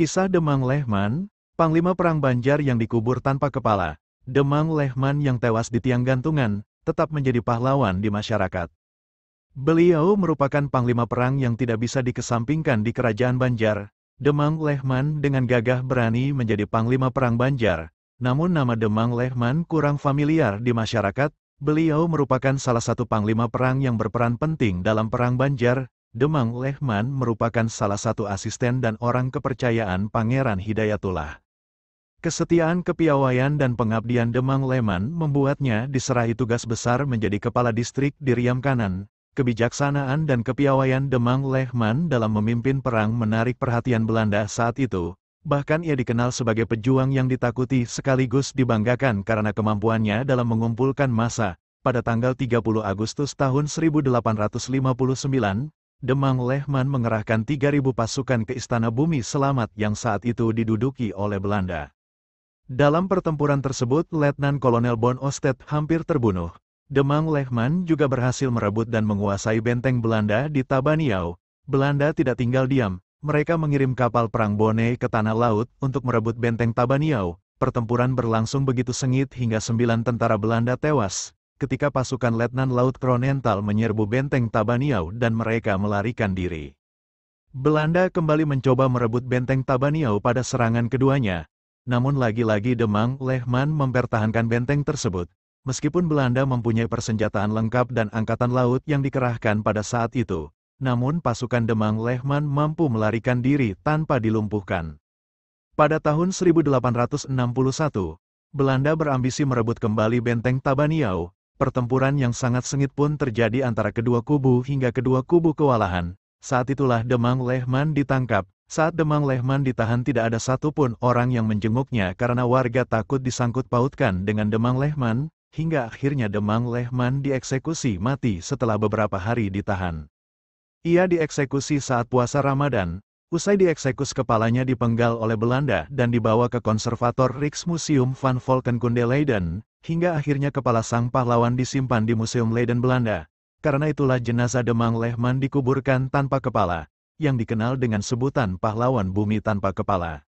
Kisah Demang Lehman, Panglima Perang Banjar yang dikubur tanpa kepala. Demang Lehman yang tewas di tiang gantungan, tetap menjadi pahlawan di masyarakat. Beliau merupakan panglima perang yang tidak bisa dikesampingkan di Kerajaan Banjar. Demang Lehman dengan gagah berani menjadi panglima perang Banjar. Namun nama Demang Lehman kurang familiar di masyarakat. Beliau merupakan salah satu panglima perang yang berperan penting dalam Perang Banjar. Demang Lehman merupakan salah satu asisten dan orang kepercayaan Pangeran Hidayatullah. Kesetiaan, kepiawaian dan pengabdian Demang Lehman membuatnya diserahi tugas besar menjadi kepala distrik di Riam Kanan. Kebijaksanaan dan kepiawaian Demang Lehman dalam memimpin perang menarik perhatian Belanda saat itu. Bahkan ia dikenal sebagai pejuang yang ditakuti sekaligus dibanggakan karena kemampuannya dalam mengumpulkan massa. Pada tanggal 30 Agustus tahun 1859, Demang Lehman mengerahkan 3.000 pasukan ke Istana Bumi Selamat yang saat itu diduduki oleh Belanda. Dalam pertempuran tersebut, Letnan Kolonel Bon Oostet hampir terbunuh. Demang Lehman juga berhasil merebut dan menguasai benteng Belanda di Tabaniau. Belanda tidak tinggal diam, mereka mengirim kapal perang Bonnet ke tanah laut untuk merebut benteng Tabaniau. Pertempuran berlangsung begitu sengit hingga 9 tentara Belanda tewas ketika pasukan Letnan Laut Kronental menyerbu benteng Tabaniau dan mereka melarikan diri. Belanda kembali mencoba merebut benteng Tabaniau pada serangan keduanya. Namun lagi-lagi Demang Lehman mempertahankan benteng tersebut. Meskipun Belanda mempunyai persenjataan lengkap dan angkatan laut yang dikerahkan pada saat itu, namun pasukan Demang Lehman mampu melarikan diri tanpa dilumpuhkan. Pada tahun 1861, Belanda berambisi merebut kembali benteng Tabaniau. Pertempuran yang sangat sengit pun terjadi antara kedua kubu hingga kedua kubu kewalahan. Saat itulah Demang Lehman ditangkap. Saat Demang Lehman ditahan tidak ada satupun orang yang menjenguknya karena warga takut disangkut pautkan dengan Demang Lehman, hingga akhirnya Demang Lehman dieksekusi mati setelah beberapa hari ditahan. Ia dieksekusi saat puasa Ramadan. Usai dieksekusi kepalanya dipenggal oleh Belanda dan dibawa ke konservator Rijksmuseum van Volkenkunde Leiden, hingga akhirnya kepala sang pahlawan disimpan di Museum Leiden Belanda. Karena itulah jenazah Demang Lehman dikuburkan tanpa kepala, yang dikenal dengan sebutan pahlawan bumi tanpa kepala.